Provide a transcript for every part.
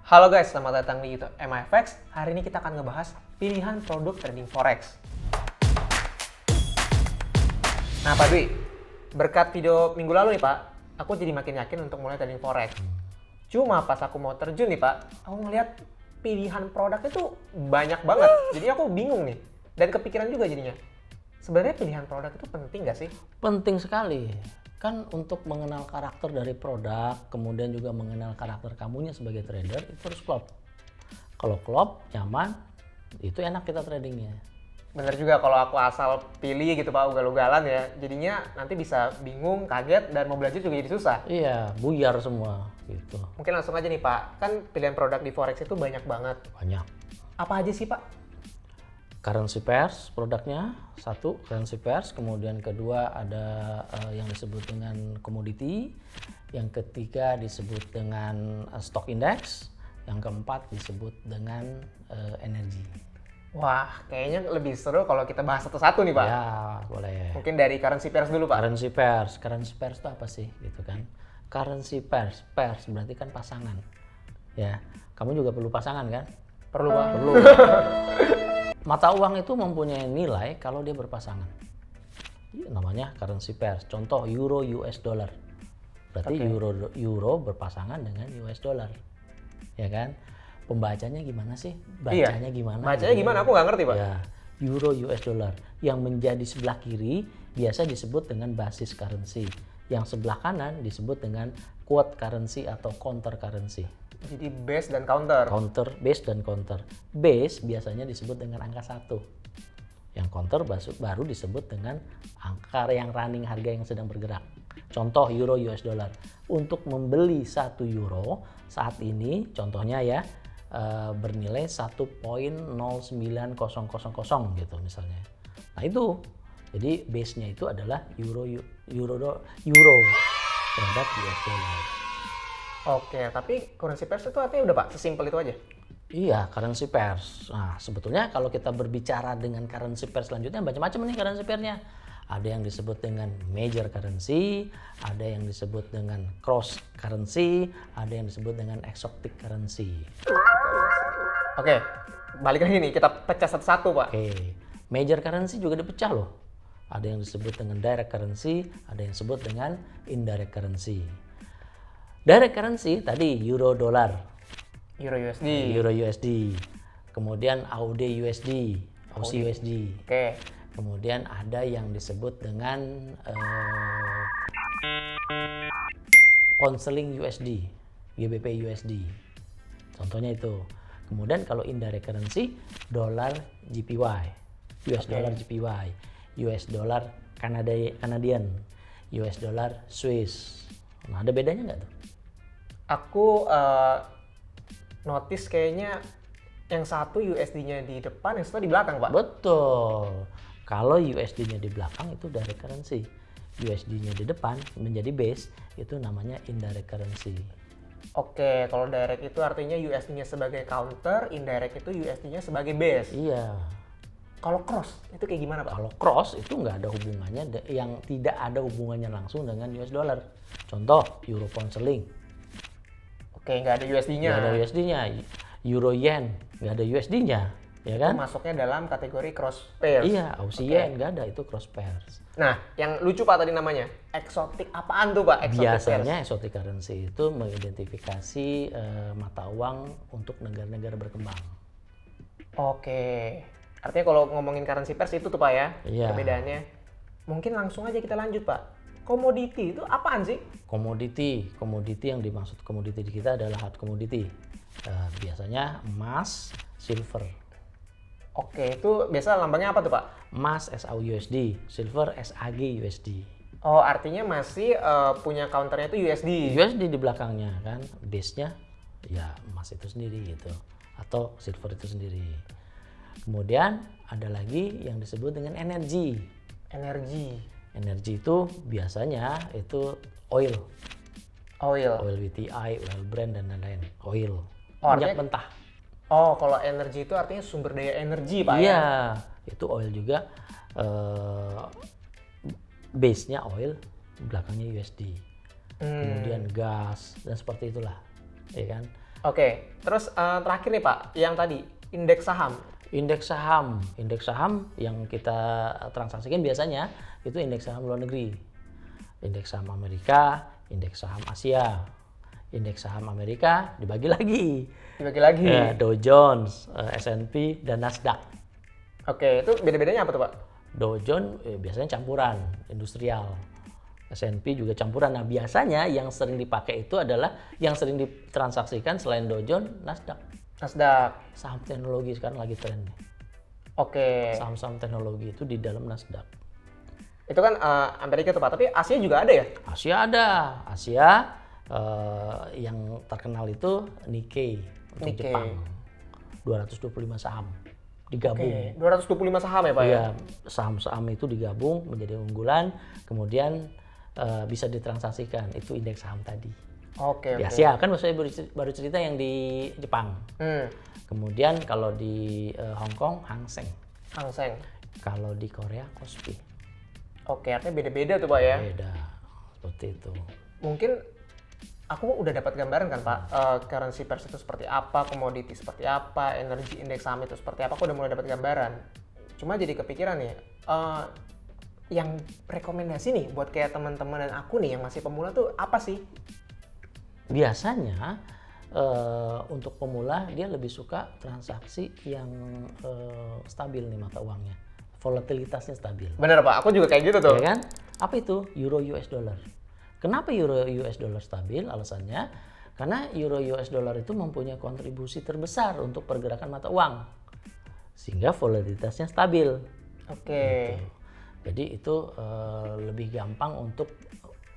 Halo guys, selamat datang di YouTube MIFX. Hari ini kita akan ngebahas pilihan produk trading forex. Nah Pak Dwi, berkat video minggu lalu nih Pak, aku jadi makin yakin untuk mulai trading forex. Cuma pas aku mau terjun nih Pak, aku ngeliat pilihan produknya tuh banyak banget. Jadi aku bingung nih, dan kepikiran juga jadinya. Sebenarnya pilihan produk itu penting nggak sih? Penting sekali. Kan untuk mengenal karakter dari produk, kemudian juga mengenal karakter kamunya sebagai trader, itu harus klop. Kalau klop, nyaman, itu enak kita tradingnya. Bener juga kalau aku asal pilih gitu Pak, ugal-ugalan ya, jadinya nanti bisa bingung, kaget, dan mau belajar juga jadi susah. Iya, buyar semua gitu. Mungkin langsung aja nih Pak, kan pilihan produk di forex itu banyak banget. Banyak. Apa aja sih Pak? Currency pairs produknya, satu currency pairs, kemudian kedua ada yang disebut dengan commodity, yang ketiga disebut dengan stock index, yang keempat disebut dengan energi. Wah, kayaknya lebih seru kalau kita bahas satu-satu nih Pak. Ya, boleh. Mungkin dari currency pairs dulu Pak. Currency pairs itu apa sih gitu kan? Currency pairs berarti kan pasangan. Ya, kamu juga perlu pasangan kan? Perlu Pak. Perlu. Mata uang itu mempunyai nilai kalau dia berpasangan. Namanya currency pairs. Contoh euro US dollar. Berarti euro berpasangan dengan US dollar. Ya kan? Pembacanya gimana sih? Bacanya gimana? Bacanya gimana? Aku nggak ngerti Pak. Ya, euro US dollar. Yang menjadi sebelah kiri biasa disebut dengan basis currency. Yang sebelah kanan disebut dengan quote currency atau counter currency. Jadi base dan counter. Base dan counter. Base biasanya disebut dengan angka 1. Yang counter baru disebut dengan angka yang running, harga yang sedang bergerak. Contoh euro US dollar. Untuk membeli 1 euro saat ini contohnya ya bernilai 1.09000 gitu misalnya. Nah itu. Jadi base-nya itu adalah euro terhadap US dollar. Oke, tapi currency pairs itu artinya udah Pak, sesimpel itu aja? Iya, currency pairs. Nah, sebetulnya kalau kita berbicara dengan currency pairs selanjutnya, macam-macam nih currency pair-nya. Ada yang disebut dengan major currency, ada yang disebut dengan cross currency, ada yang disebut dengan exotic currency. Oke, balik lagi nih, kita pecah satu-satu Pak. Oke, major currency juga dipecah loh. Ada yang disebut dengan direct currency, ada yang disebut dengan indirect currency. Direct currency tadi euro dollar, Euro USD. kemudian AUD USD, Aussie USD. Oke. Kemudian ada yang disebut dengan pound sterling USD, GBP USD. Contohnya itu. Kemudian kalau indirect currency, dolar JPY, US dollar JPY, US dollar Canadian, US dollar Swiss. Nah, ada bedanya nggak tuh? Aku notice kayaknya yang satu USD-nya di depan, yang satu di belakang Pak. Betul. Kalau USD-nya di belakang itu direct currency. USD-nya di depan menjadi base, itu namanya indirect currency. Oke, kalau direct itu artinya USD-nya sebagai counter, indirect itu USD-nya sebagai base. Iya. Kalau cross, itu kayak gimana Pak? Kalau cross itu nggak ada hubungannya, yang tidak ada hubungannya langsung dengan US dollar. Contoh, euro pound sterling. Oke, nggak ada USD-nya. Nggak ada USD-nya. Euro yen, nggak ada USD-nya. Ya kan? Itu masuknya dalam kategori cross pairs. Iya, Aussie yen nggak ada, itu cross pairs. Nah, yang lucu Pak tadi namanya, eksotik apaan tuh Pak? Exotic Biasanya pairs. exotic currency itu mengidentifikasi mata uang untuk negara-negara berkembang. Oke. Artinya kalau ngomongin currency pairs itu tuh Pak ya, Iya. perbedaannya. Mungkin langsung aja kita lanjut Pak. Komoditi itu apaan sih? Komoditi yang dimaksud komoditi di kita adalah hard commodity. Biasanya emas, silver. Oke, itu biasa lambangnya apa tuh Pak? Emas SAUUSD, silver SAG USD. Oh, artinya masih punya counternya itu USD. USD di belakangnya kan, base-nya ya emas itu sendiri gitu, atau silver itu sendiri. Kemudian ada lagi yang disebut dengan energi. Energi itu biasanya itu oil WTI, oil Brent dan lain-lain. Oil, minyak mentah. Oh, kalau energi itu artinya sumber daya energi Pak ya? Iya, itu oil juga. Base-nya oil, belakangnya USD. Kemudian gas dan seperti itulah, ya kan? Oke, terus terakhir nih Pak, yang tadi indeks saham. Indeks saham yang kita transaksikan biasanya itu indeks saham luar negeri. Indeks saham Amerika, indeks saham Asia. Indeks saham Amerika dibagi lagi. Dow Jones, S&P, dan Nasdaq. Oke, itu beda-bedanya apa tuh Pak? Dow Jones biasanya campuran, industrial. S&P juga campuran. Nah, biasanya yang sering dipakai itu adalah yang sering ditransaksikan selain Dow Jones, Nasdaq. Saham teknologi sekarang lagi tren nih. Oke. Saham-saham teknologi itu di dalam Nasdaq. Itu kan Amerika tuh Pak, tapi Asia juga ada ya? Asia ada. Asia yang terkenal itu Nikkei untuk Jepang. 225 saham digabung. Oke, 225 saham ya Pak ya? Iya, saham-saham itu digabung menjadi unggulan, kemudian bisa ditransaksikan. Itu indeks saham tadi. Oke. Di Asia kan saya baru cerita yang di Jepang. Kemudian kalau di Hong Kong Hang Seng. Kalau di Korea Kospi. Oke, artinya beda-beda tuh Pak ya? Beda, seperti itu. Mungkin aku udah dapat gambaran kan Pak, currency pairs itu seperti apa, komoditi seperti apa, energi indeks saham itu seperti apa, aku udah mulai dapat gambaran. Cuma jadi kepikiran nih, yang rekomendasi nih buat kayak teman-teman dan aku nih yang masih pemula tuh apa sih? Biasanya untuk pemula dia lebih suka transaksi yang stabil nih mata uangnya, volatilitasnya stabil. Bener Pak, aku juga kayak gitu tuh. Ya kan? Apa itu? Euro US dollar. Kenapa Euro US dollar stabil? Alasannya karena Euro US dollar itu mempunyai kontribusi terbesar untuk pergerakan mata uang, sehingga volatilitasnya stabil. Oke. Gitu. Jadi itu lebih gampang untuk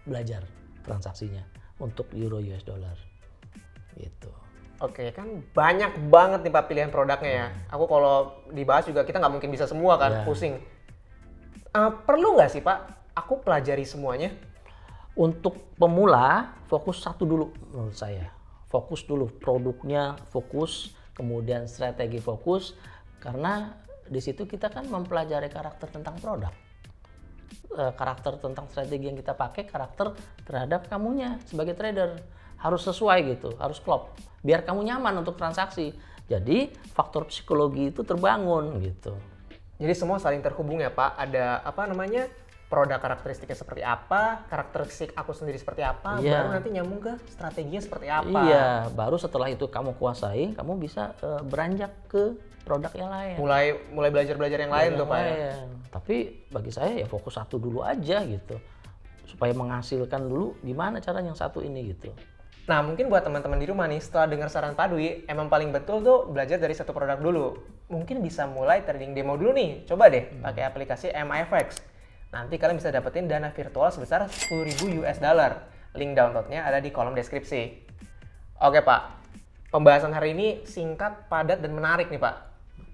belajar transaksinya untuk Euro US dollar. Gitu. Oke, kan banyak banget nih Pak pilihan produknya ya. Aku kalau dibahas juga kita nggak mungkin bisa semua kan, pusing. Perlu nggak sih Pak aku pelajari semuanya? Untuk pemula, fokus satu dulu menurut saya. Fokus dulu produknya, fokus, kemudian strategi fokus, karena di situ kita kan mempelajari karakter tentang produk. Karakter tentang strategi yang kita pakai, karakter terhadap kamunya sebagai trader. Harus sesuai gitu, harus klop. Biar kamu nyaman untuk transaksi. Jadi faktor psikologi itu terbangun gitu. Jadi semua saling terhubung ya Pak. Ada apa namanya? Produk karakteristiknya seperti apa, karakteristik aku sendiri seperti apa, baru nanti nyambung ke strateginya seperti apa. Iya, baru setelah itu kamu kuasai, kamu bisa beranjak ke produk yang lain. Mulai belajar yang lain tuh Pak ya. Tapi bagi saya ya fokus satu dulu aja gitu. Supaya menghasilkan dulu gimana cara yang satu ini gitu. Nah mungkin buat teman-teman di rumah nih, setelah dengar saran Pak Dwi, emang paling betul tuh belajar dari satu produk dulu. Mungkin bisa mulai trading demo dulu nih, coba deh pakai aplikasi MIFX. Nanti kalian bisa dapetin dana virtual sebesar 10.000 US dollar. Link downloadnya ada di kolom deskripsi. Oke Pak, pembahasan hari ini singkat, padat, dan menarik nih Pak.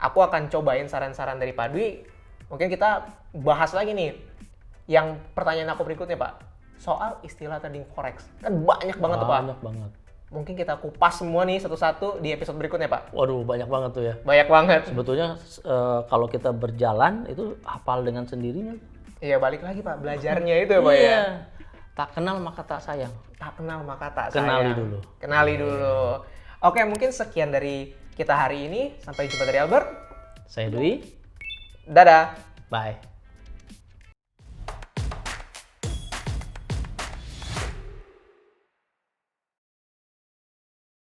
Aku akan cobain saran-saran dari Pak Dwi. Mungkin kita bahas lagi nih. Yang pertanyaan aku berikutnya Pak, soal istilah trading forex. Kan banyak banget tuh Pak. Banyak banget. Mungkin kita kupas semua nih satu-satu di episode berikutnya Pak. Waduh, banyak banget tuh ya. Banyak banget. Sebetulnya kalau kita berjalan itu hafal dengan sendirinya. Iya, balik lagi Pak, belajarnya itu ya Pak ya. Tak kenal maka tak sayang. Tak kenal maka tak Kenali sayang. dulu. Kenali dulu. Oke, mungkin sekian dari kita hari ini. Sampai jumpa dari Albert. Saya Dwi. Dadah. Bye.